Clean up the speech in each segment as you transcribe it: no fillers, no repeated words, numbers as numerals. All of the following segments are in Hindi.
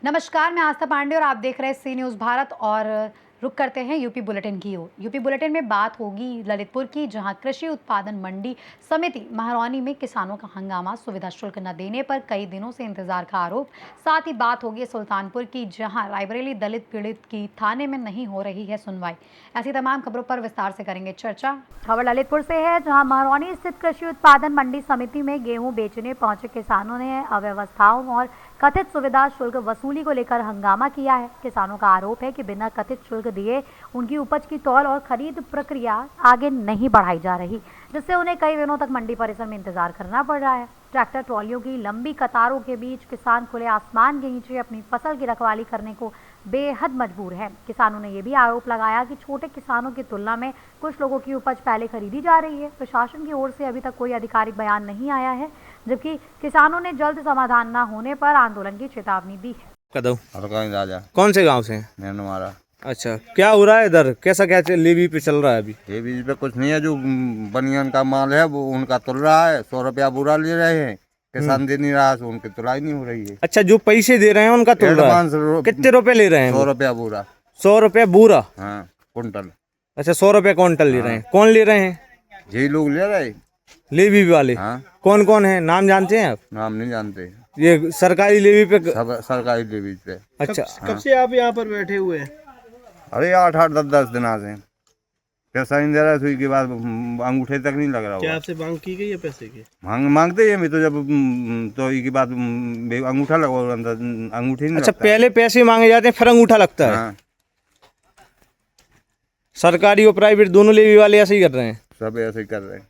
नमस्कार, मैं आस्था पांडे और आप देख रहे हैं सी न्यूज़ भारत। और रुक करते हैं यूपी बुलेटिन की ओर। यूपी बुलेटिन में बात होगी ललितपुर की, जहां कृषि उत्पादन मंडी समिति महरौनी में किसानों का हंगामा, सुविधा शुल्क न देने पर कई दिनों से इंतजार का आरोप। साथ ही बात होगी सुल्तानपुर की, जहां रायबरेली दलित पीड़ित की थाने में नहीं हो रही है सुनवाई। ऐसी तमाम खबरों पर विस्तार से करेंगे चर्चा। खबर ललितपुर से है, जहां महरौनी स्थित कृषि उत्पादन मंडी समिति में गेहूं बेचने पहुंचे किसानों ने अव्यवस्थाओं और कथित सुविधा शुल्क वसूली को लेकर हंगामा किया है। किसानों का आरोप है कि बिना कथित शुल्क दिए उनकी उपज की तौल और खरीद प्रक्रिया आगे नहीं बढ़ाई जा रही, जिससे उन्हें कई दिनों तक मंडी परिसर में इंतजार करना पड़ रहा है। ट्रैक्टर ट्रॉलियों की लंबी कतारों के बीच किसान खुले आसमान के नीचे अपनी फसल की रखवाली करने को बेहद मजबूर है। किसानों ने यह भी आरोप लगाया कि छोटे किसानों की तुलना में कुछ लोगों की उपज पहले खरीदी जा रही है। प्रशासन की ओर से अभी तक कोई आधिकारिक बयान नहीं आया है, जबकि किसानों ने जल्द समाधान न होने पर आंदोलन की चेतावनी दी है। राजा कौन से गांव से? हमारा। अच्छा, क्या हो रहा है इधर? कैसा लेवी पे चल रहा है अभी? लेवी पे कुछ नहीं है, जो बनियान का माल है वो उनका तुल रहा है। 100 रुपया बुरा ले रहे हैं, किसान दे नहीं रहा, तो उनकी तुलाई नहीं हो रही है। अच्छा, जो पैसे दे रहे हैं उनका तुल रहा है। कितने रुपए ले रहे हैं? 100 रुपया बुरा। 100 रुपया बुरा? हाँ, कुंटल। अच्छा, 100 रुपया क्विंटल ले रहे हैं। कौन ले रहे हैं? यही लोग ले रहे, लेवी वाले। हाँ। कौन कौन है, नाम जानते हैं आप? नाम नहीं जानते। ये सरकारी लेवी पे? सरकारी लेवी पे। अच्छा, कब से आप यहाँ पर बैठे हुए हैं? अरे 8-8 10-10 दिन से पैसा नहीं दे रहा है, सुई के बाद अंगूठे तक नहीं लग रहा। क्या आपसे मांग की गई है पैसे की? मांगते हैं तो, जब तो इसके बाद अंगूठा लगा अंदर, अंगूठी नहीं। अच्छा, पहले पैसे मांगे जाते हैं फिर अंगूठा लगता है? हाँ। सरकारी और प्राइवेट दोनों लेवी वाले ऐसे ही कर रहे हैं? सब ऐसे ही कर रहे हैं।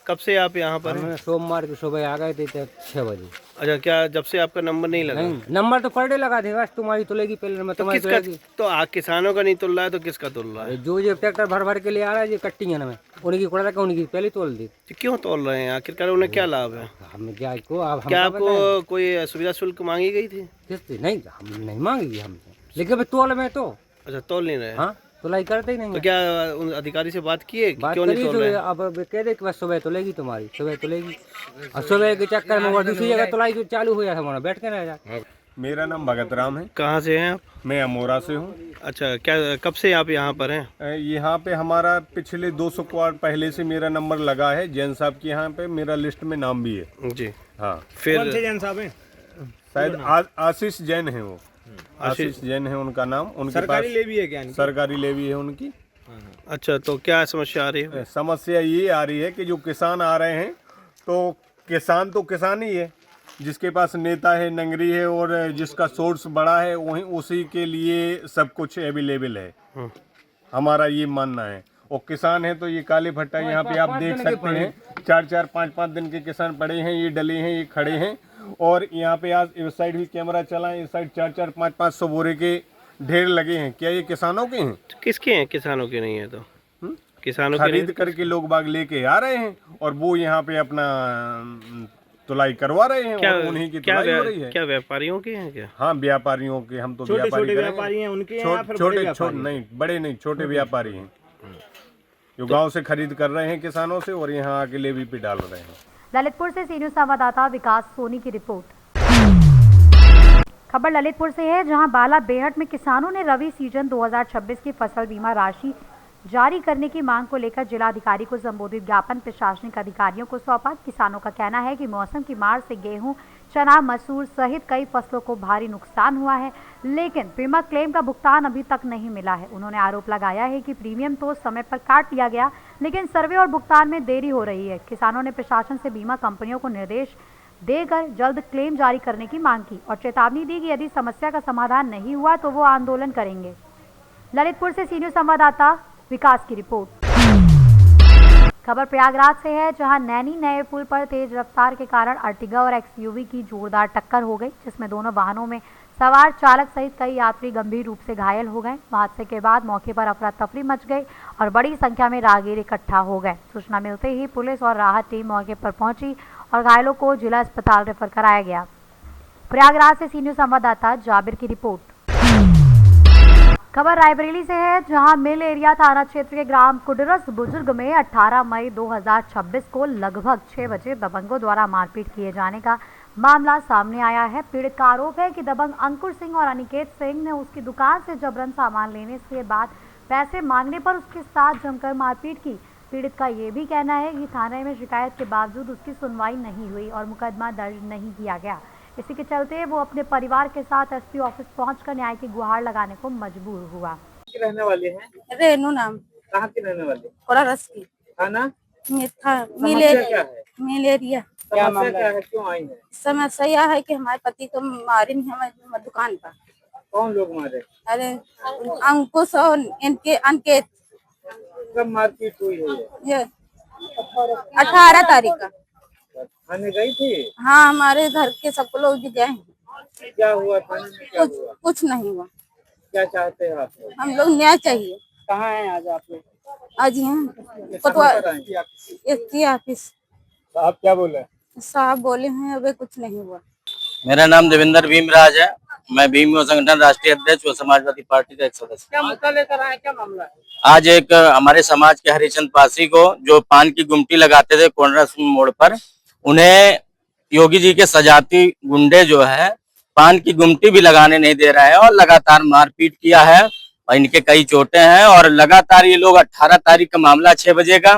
कब से आप यहाँ पर हैं? सोमवार की सुबह आ गए थे 6 बजे। अच्छा, क्या जब से आपका नंबर नहीं लगा? नहीं, नंबर तो पर डे लगा देगा, तुम्हारी तुलेगी पहले में, तुम्हारी तुलेगी। तो किसानों का नहीं तुल रहा है तो किसका तुल रहा है? जो जो ट्रैक्टर भर भर के ले आ रहा है, ये कट्टिंग में उनकी कुड़ा रखा, उनकी पहले तोल दी। तो क्यों तोल रहे हैं आखिरकार? उन्हें क्या लाभ है? हम क्या को आप क्या आपको कोई सुविधा शुल्क मांगी गई थी? नहीं, हम नहीं मांगी हमसे, लेकिन अभी तोल में तो। अच्छा, तोल नहीं रहे? हाँ, तुलाई करते ही नहीं। तो क्या उन अधिकारी से बात की है कि बात क्यों नहीं तोल रहे? अब कह दे कि बस सुबह तुलेगी, तुम्हारी सुबह तुलेगी, और सुबह के चक्कर में वो दूसरी जगह तुलाई जो चालू हो जाता है, बैठ के रह जाता। मेरा नाम भगत राम है। कहाँ से हैं आप? मैं अमोरा से हूँ। अच्छा, क्या कब से आप यहाँ पर हैं? यहाँ पे हमारा पिछले 200 क्वार्टर पहले से मेरा नंबर लगा है। जैन साहब के यहाँ पे मेरा लिस्ट में नाम भी है। जी हाँ। फिर कौन से जैन साहब हैं? शायद आशीष जैन है वो। आशीष जैन है उनका नाम। उनके सरकारी पास लेवी है क्या? सरकारी लेवी है उनकी। अच्छा, तो क्या समस्या आ रही है? समस्या ये आ रही है कि जो किसान आ रहे हैं, तो किसान ही है। जिसके पास नेता है, नंगरी है, और जिसका सोर्स बड़ा है, वहीं उसी के लिए सब कुछ अवेलेबल है। हमारा ये मानना है। और किसान है तो ये काले भट्टा यहाँ पे आप देख सकते हैं, 4-4 5-5 दिन के किसान पड़े हैं, ये डले हैं, ये खड़े हैं। और यहाँ पे आज इस साइड भी कैमरा चला है, इस साइड 4-4 5-5 बोरे के ढेर लगे हैं। क्या ये किसानों के हैं? किसके हैं? किसानों के नहीं है तो किसानों के खरीद करके लोग बाग लेके आ रहे हैं, और वो यहाँ पे अपना तुलाई करवा रहे हैं। और उन्हीं की तुलाई हो रही है। क्या व्यापारियों के हैं क्या? हाँ, व्यापारियों के। हम तो व्यापारी हैं उनके। छोटे नहीं, बड़े नहीं, छोटे व्यापारी हैं जो गांव से खरीद कर रहे हैं किसानों से, और यहाँ आके लेवी पे डाल रहे हैं। ललितपुर से सी न्यूज़ संवाददाता विकास सोनी की रिपोर्ट। खबर ललितपुर से है, जहां बाला बेहट में किसानों ने रबी सीजन 2026 की फसल बीमा राशि जारी करने की मांग को लेकर जिलाधिकारी को संबोधित ज्ञापन प्रशासनिक अधिकारियों को सौंपा। किसानों का कहना है कि मौसम की मार से गेहूं, चना, मसूर सहित कई फसलों को भारी नुकसान हुआ है, लेकिन बीमा क्लेम का भुगतान अभी तक नहीं मिला है। उन्होंने आरोप लगाया है कि प्रीमियम तो समय पर काट लिया गया, लेकिन सर्वे और भुगतान में देरी हो रही है। किसानों ने प्रशासन से बीमा कंपनियों को निर्देश देकर जल्द क्लेम जारी करने की मांग की और चेतावनी दी कि यदि समस्या का समाधान नहीं हुआ तो वो आंदोलन करेंगे। ललितपुर से सी न्यूज़ संवाददाता विकास की रिपोर्ट। खबर प्रयागराज से है, जहां नैनी नए पुल पर तेज रफ्तार के कारण अर्टिगा और एक्सयूवी की जोरदार टक्कर हो गई, जिसमें दोनों वाहनों में सवार चालक सहित कई यात्री गंभीर रूप से घायल हो गए। हादसे के बाद मौके पर अफरा तफरी मच गई और बड़ी संख्या में राहगीर इकट्ठा हो गए। सूचना मिलते ही पुलिस और राहत टीम मौके पर पहुंची और घायलों को जिला अस्पताल रेफर कराया गया। प्रयागराज से सी न्यूज़ संवाददाता जाबिर की रिपोर्ट। खबर रायबरेली से है, जहां मिल एरिया थाना क्षेत्र के ग्राम कुडरस बुजुर्ग में 18 मई 2026 को लगभग 6 बजे दबंगों द्वारा मारपीट किए जाने का मामला सामने आया है। पीड़ित का आरोप है कि दबंग अंकुर सिंह और अनिकेत सिंह ने उसकी दुकान से जबरन सामान लेने के बाद पैसे मांगने पर उसके साथ जमकर मारपीट की। पीड़ित का ये भी कहना है कि थाने में शिकायत के बावजूद उसकी सुनवाई नहीं हुई और मुकदमा दर्ज नहीं किया गया। इसी के चलते वो अपने परिवार के साथ एसपी ऑफिस पहुंचकर न्याय की गुहार लगाने को मजबूर हुआ। रहने वाले हैं? रेनू नाम, कहाँ के रहने वाले? कोरारस की। थाना? मिलेरिया। क्या है? मिलेरिया। समस्या क्या है, क्यों आई है? समस्या यह है कि हमारे पति को मारे हमारे दुकान पर। कौन लोग मारे? अरे अंकुश और इनके अंकित। कब मारपीट हुई है? ये 18 तारीख का। थाने गई थी? हाँ, हमारे घर के सब लोग भी गए हैं। क्या हुआ थाने में, क्या हुआ? कुछ नहीं हुआ। क्या चाहते हैं आप? हम लोग न्याय चाहिए। कहाँ हैं आज आप लोग? आज यहाँ एसपी ऑफिस। आप क्या बोले? साहब बोले हैं अभी कुछ नहीं हुआ। मेरा नाम देवेंद्र भीमराज है। मैं भीम युवा संगठन राष्ट्रीय अध्यक्ष व समाजवादी पार्टी का एक सदस्य। क्या मुद्दा लेकर आए, क्या मामला है? आज एक हमारे समाज के हरिचंद पासी को, जो पान की गुमटी लगाते थे कोनरस मोड़ पर, उन्हें योगी जी के सजाती गुंडे जो है पान की गुमटी भी लगाने नहीं दे रहा है और लगातार मारपीट किया है और इनके कई चोटें हैं। और लगातार ये लोग 18 तारीख का मामला 6 बजे का,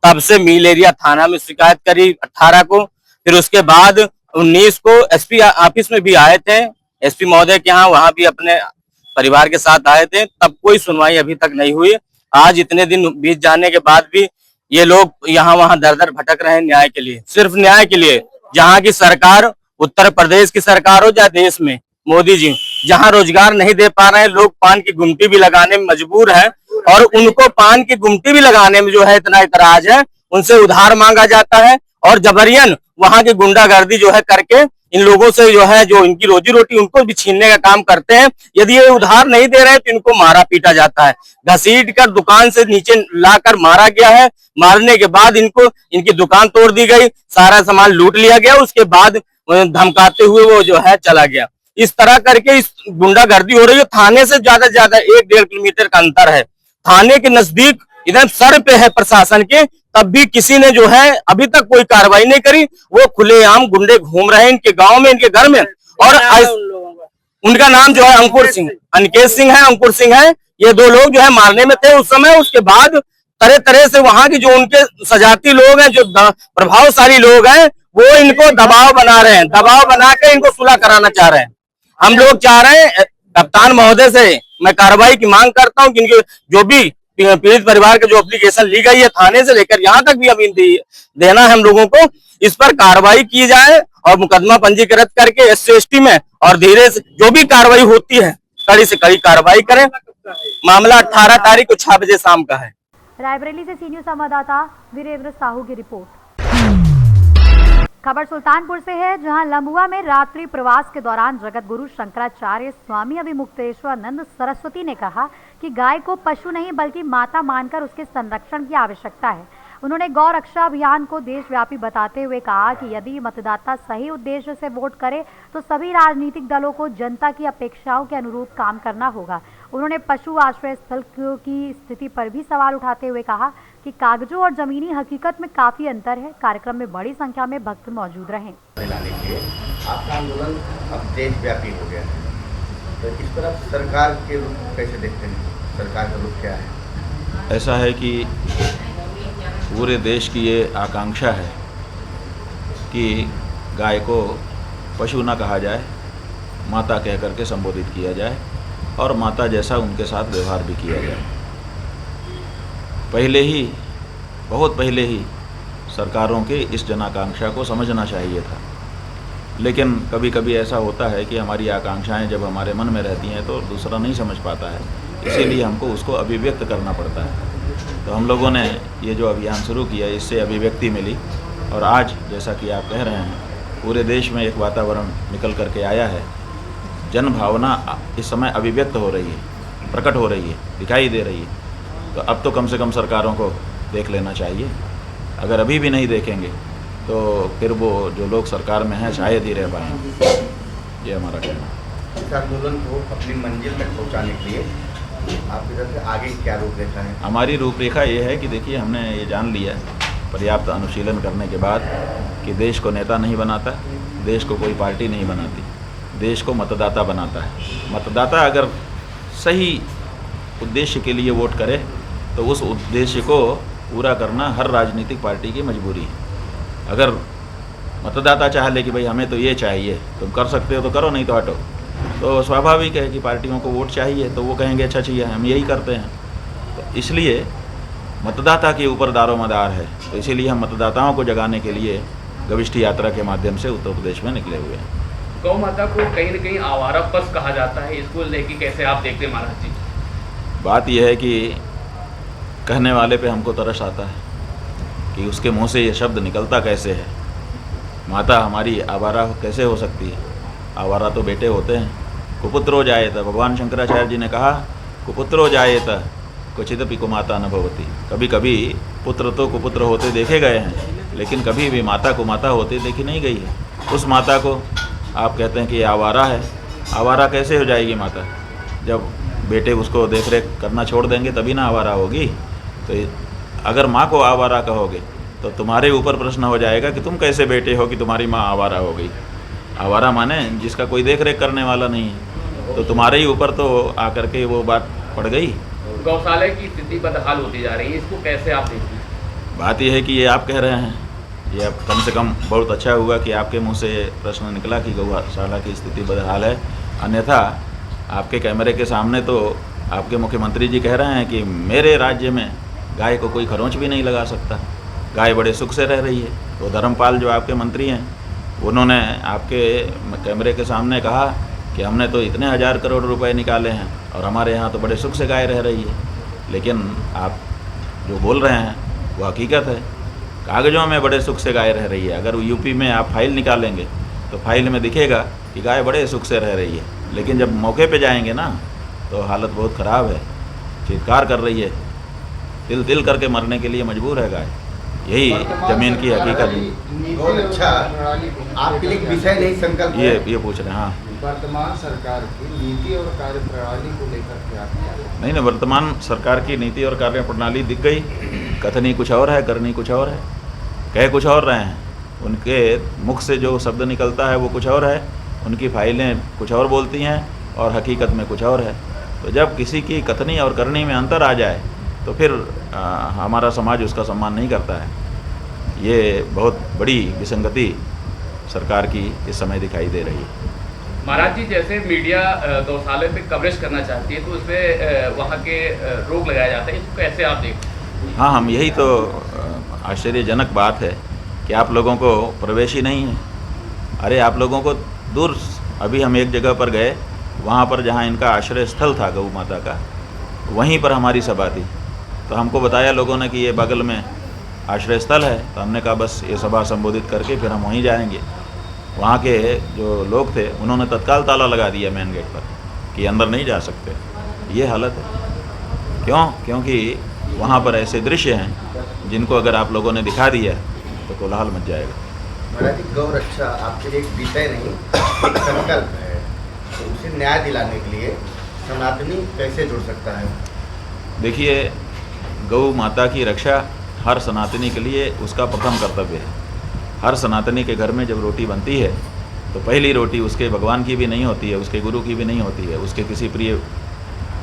तब से मिल एरिया थाना में शिकायत करी 18 को, फिर उसके बाद 19 को एसपी ऑफिस में भी आए थे, एसपी महोदय के यहाँ, वहां भी अपने परिवार के साथ आए थे, तब कोई सुनवाई अभी तक नहीं हुई। आज इतने दिन बीत जाने के बाद भी ये लोग यहाँ वहां दर दर भटक रहे हैं न्याय के लिए, सिर्फ न्याय के लिए। जहाँ की सरकार, उत्तर प्रदेश की सरकार हो या देश में मोदी जी, जहाँ रोजगार नहीं दे पा रहे हैं, लोग पान की गुमटी भी लगाने में मजबूर है और उनको पान की गुमटी भी लगाने में जो है इतना इतराज है, उनसे उधार मांगा जाता है और जबरियन वहां की गुंडागर्दी जो है करके इन लोगों से जो है, जो इनकी रोजी रोटी उनको भी छीनने का काम करते हैं। यदि ये उधार नहीं दे रहे हैं तो इनको मारा पीटा जाता है, घसीट कर दुकान से नीचे लाकर मारा गया है। मारने के बाद इनको, इनकी दुकान तोड़ दी गई, सारा सामान लूट लिया गया, उसके बाद धमकाते हुए वो जो है चला गया। इस तरह करके इस गुंडागर्दी हो रही है। थाने से ज्यादा 1-1.5 किलोमीटर का अंतर है, थाने के नजदीक इधर सर पे है प्रशासन के, तब भी किसी ने जो है अभी तक कोई कार्रवाई नहीं करी। वो खुलेआम गुंडे घूम रहे हैं इनके गांव में, इनके घर में। और उनका नाम जो है अंकुर सिंह, अनिकेत सिंह है, अंकुर सिंह है। ये 2 लोग जो है मारने में थे उस समय। उसके बाद तरह तरह से वहां की जो उनके सजाती लोग हैं, जो प्रभावशाली लोग हैं, वो इनको दबाव बना रहे हैं, दबाव बना के इनको सुलह कराना चाह रहे हैं। हम लोग चाह रहे हैं कप्तान महोदय से मैं कार्रवाई की मांग करता हूँ कि इनके जो भी पीड़ित परिवार के जो एप्लीकेशन ली गई है थाने से लेकर यहाँ तक भी अभी देना है हम लोगों को, इस पर कार्रवाई की जाए और मुकदमा पंजीकृत करके SC/ST में और धीरे से जो भी कार्रवाई होती है कड़ी से कड़ी कार्रवाई करें। मामला 18 तारीख को 6 बजे शाम का है। रायबरेली से सी न्यूज संवाददाता वीरेंद्र साहू की रिपोर्ट। खबर सुल्तानपुर से है, जहां लंबुआ में रात्रि प्रवास के दौरान जगत गुरु शंकराचार्य स्वामी अभिमुक्तेश्वरानंद सरस्वती ने कहा कि गाय को पशु नहीं बल्कि माता मानकर उसके संरक्षण की आवश्यकता है। उन्होंने गौ रक्षा अभियान को देशव्यापी बताते हुए कहा कि यदि मतदाता सही उद्देश्य से वोट करे तो सभी राजनीतिक दलों को जनता की अपेक्षाओं के अनुरूप काम करना होगा। उन्होंने पशु आश्रय स्थल की स्थिति पर भी सवाल उठाते हुए कहा कि कागजों और जमीनी हकीकत में काफी अंतर है। कार्यक्रम में बड़ी संख्या में भक्त मौजूद रहे। आपका आंदोलन अब देशव्यापी हो गया है, तो इस तरफ सरकार के रुख कैसे देखते हैं? सरकार का रुख क्या है? ऐसा है कि पूरे देश की ये आकांक्षा है कि गाय को पशु न कहा जाए, माता कह करके संबोधित किया जाए और माता जैसा उनके साथ व्यवहार भी किया जाए। पहले ही, बहुत पहले ही सरकारों के इस जनाकांक्षा को समझना चाहिए था, लेकिन कभी कभी ऐसा होता है कि हमारी आकांक्षाएं जब हमारे मन में रहती हैं तो दूसरा नहीं समझ पाता है, इसीलिए हमको उसको अभिव्यक्त करना पड़ता है। तो हम लोगों ने ये जो अभियान शुरू किया, इससे अभिव्यक्ति मिली और आज जैसा कि आप कह रहे हैं पूरे देश में एक वातावरण निकल करके आया है। जन भावना इस समय अभिव्यक्त हो रही है, प्रकट हो रही है, दिखाई दे रही है। तो अब तो कम से कम सरकारों को देख लेना चाहिए। अगर अभी भी नहीं देखेंगे तो फिर वो जो लोग सरकार में हैं शायद ही रह पाएंगे। ये हमारा कहना है। इस आंदोलन को अपनी मंजिल तक पहुंचाने के लिए आपकी तरफ से आगे क्या रूपरेखा है? हमारी रूपरेखा ये है कि देखिए, हमने ये जान लिया पर्याप्त अनुशीलन करने के बाद कि देश को नेता नहीं बनाता, देश को कोई पार्टी नहीं बनाती, देश को मतदाता बनाता है। मतदाता अगर सही उद्देश्य के लिए वोट करे तो उस उद्देश्य को पूरा करना हर राजनीतिक पार्टी की मजबूरी है। अगर मतदाता चाह ले कि भाई हमें तो ये चाहिए, तुम कर सकते हो तो करो, नहीं तो हटो, तो स्वाभाविक है कि पार्टियों को वोट चाहिए, तो वो कहेंगे अच्छा चाहिए, हम यही करते हैं। तो इसलिए मतदाता के ऊपर दारोमदार है, तो इसीलिए हम मतदाताओं को जगाने के लिए गविष्ठी यात्रा के माध्यम से उत्तर प्रदेश में निकले हुए हैं। गौ माता को कहीं न कहीं आवारा पशु कहा जाता है, इसको लेके कैसे आप देखते हैं महाराज जी? बात यह है कि कहने वाले पे हमको तरस आता है कि उसके मुंह से ये शब्द निकलता कैसे है। माता हमारी आवारा कैसे हो सकती है? आवारा तो बेटे होते हैं। कुपुत्रो जायेत, भगवान शंकराचार्य जी ने कहा कुपुत्रो जायेत क्वचिदपि कुमाता न भवति। कभी कभी पुत्र तो कुपुत्र होते देखे गए हैं, लेकिन कभी भी माता को माता होते देखी नहीं गई है। उस माता को आप कहते हैं कि ये आवारा है। आवारा कैसे हो जाएगी माता? जब बेटे उसको देख रेख करना छोड़ देंगे तभी ना आवारा होगी। तो अगर माँ को आवारा कहोगे तो तुम्हारे ऊपर प्रश्न हो जाएगा कि तुम कैसे बेटे हो कि तुम्हारी माँ आवारा हो गई। आवारा माने जिसका कोई देख रेख करने वाला नहीं है, तो तुम्हारे ही ऊपर तो आकर के वो बात पड़ गई। गौशाला की स्थिति बदहाल होती जा रही है, इसको कैसे आप देखते हैं? बात यह है कि ये आप कह रहे हैं, ये अब कम से कम बहुत अच्छा हुआ कि आपके मुंह से प्रश्न निकला कि गौशाला की स्थिति बदहाल है। अन्यथा आपके कैमरे के सामने तो आपके मुख्यमंत्री जी कह रहे हैं कि मेरे राज्य में गाय को कोई खरोंच भी नहीं लगा सकता, गाय बड़े सुख से रह रही है। तो धर्मपाल जो आपके मंत्री हैं, उन्होंने आपके कैमरे के सामने कहा कि हमने तो इतने 1000 करोड़ रुपए निकाले हैं और हमारे यहाँ तो बड़े सुख से गाय रह रही है। लेकिन आप जो बोल रहे हैं वो हकीकत है, कागज़ों में बड़े सुख से गाय रह रही है। अगर यूपी में आप फाइल निकालेंगे तो फाइल में दिखेगा कि गाय बड़े सुख से रह रही है, लेकिन जब मौके पे जाएंगे ना तो हालत बहुत ख़राब है, चित्कार कर रही है, तिल तिल करके मरने के लिए मजबूर है गाय। यही ज़मीन की हकीकत है। बहुत अच्छा, आपके लिए विषय नहीं संकल्प ये पूछ रहे हैं। हाँ, वर्तमान सरकार की नीति और कार्यप्रणाली को लेकर के आप क्या? नहीं, वर्तमान सरकार की नीति और कार्यप्रणाली दिख गई। कथनी कुछ और है, करनी कुछ और है, कह कुछ और रहे हैं। उनके मुख से जो शब्द निकलता है वो कुछ और है, उनकी फाइलें कुछ और बोलती हैं और हकीकत में कुछ और है। तो जब किसी की कथनी और करनी में अंतर आ जाए तो फिर हमारा समाज उसका सम्मान नहीं करता है। ये बहुत बड़ी विसंगति सरकार की इस समय दिखाई दे रही है। महाराज जी, जैसे मीडिया गौशाले पे कवरेज करना चाहती है तो उस पर वहाँ के रोक लगाया जाता है, इसको कैसे आप देखते हैं? हाँ, हम यही तो आश्चर्यजनक बात है कि आप लोगों को प्रवेश ही नहीं है। अरे आप लोगों को दूर, अभी हम एक जगह पर गए, वहाँ पर जहाँ इनका आश्रय स्थल था गौ माता का, वहीं पर हमारी सभा थी। तो हमको बताया लोगों ने कि ये बगल में आश्रय स्थल है, तो हमने कहा बस ये सभा संबोधित करके फिर हम वहीं जाएंगे। वहाँ के जो लोग थे उन्होंने तत्काल ताला लगा दिया मेन गेट पर कि अंदर नहीं जा सकते। ये हालत है। क्यों? क्योंकि वहाँ पर ऐसे दृश्य हैं जिनको अगर आप लोगों ने दिखा दिया तो कोलाहल मच जाएगा। महाराज जी, गौ रक्षा आपके लिए एक विषय नहीं, एक संकल्प है। तो उसे न्याय दिलाने के लिए सनातनी कैसे जुड़ सकता है? देखिए, गौ माता की रक्षा हर सनातनी के लिए उसका प्रथम कर्तव्य है। हर सनातनी के घर में जब रोटी बनती है तो पहली रोटी उसके भगवान की भी नहीं होती है, उसके गुरु की भी नहीं होती है, उसके किसी प्रिय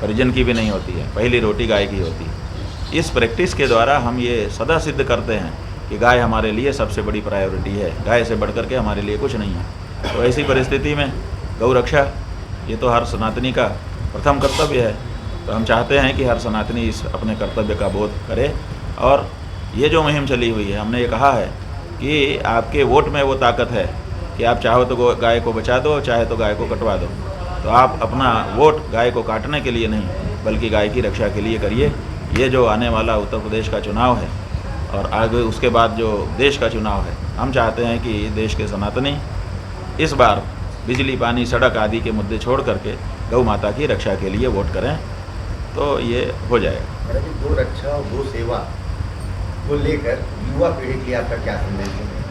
परिजन की भी नहीं होती है, पहली रोटी गाय की होती है। इस प्रैक्टिस के द्वारा हम ये सदा सिद्ध करते हैं कि गाय हमारे लिए सबसे बड़ी प्रायोरिटी है, गाय से बढ़ कर के हमारे लिए कुछ नहीं है। तो ऐसी परिस्थिति में गौ रक्षा ये तो हर सनातनी का प्रथम कर्तव्य है। तो हम चाहते हैं कि हर सनातनी इस अपने कर्तव्य का बोध करे। और ये जो मुहिम चली हुई है, हमने ये कहा है कि आपके वोट में वो ताकत है कि आप चाहो तो गाय को बचा दो, चाहे तो गाय को कटवा दो। तो आप अपना वोट गाय को काटने के लिए नहीं बल्कि गाय की रक्षा के लिए करिए। ये जो आने वाला उत्तर प्रदेश का चुनाव है और आगे उसके बाद जो देश का चुनाव है, हम चाहते हैं कि देश के सनातनी इस बार बिजली, पानी, सड़क आदि के मुद्दे छोड़ करके गौ माता की रक्षा के लिए वोट करें, तो ये हो जाएगा। गौ रक्षा और गौ सेवा को लेकर युवा पीढ़ी के लिए आपका क्या संदेश है?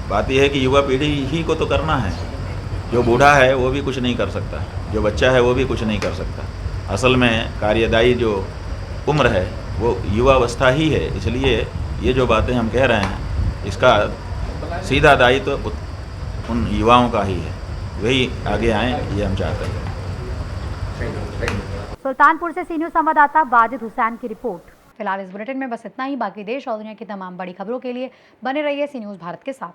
बात यह है कि युवा पीढ़ी ही को तो करना है। जो बूढ़ा है वो भी कुछ नहीं कर सकता, जो बच्चा है वो भी कुछ नहीं कर सकता। असल में कार्यदायी जो उम्र है वो युवावस्था ही है, इसलिए ये जो बातें हम कह रहे हैं इसका सीधा दायित्व तो उन युवाओं का ही है, वही आगे आएँ ये हम चाहते हैं। सुल्तानपुर से सी न्यूज़ संवाददाता वाजिद हुसैन की रिपोर्ट। फिलहाल इस बुलेटिन में बस इतना ही। बाकी देश और दुनिया की तमाम बड़ी खबरों के लिए बने रहिए सी न्यूज़ भारत के साथ।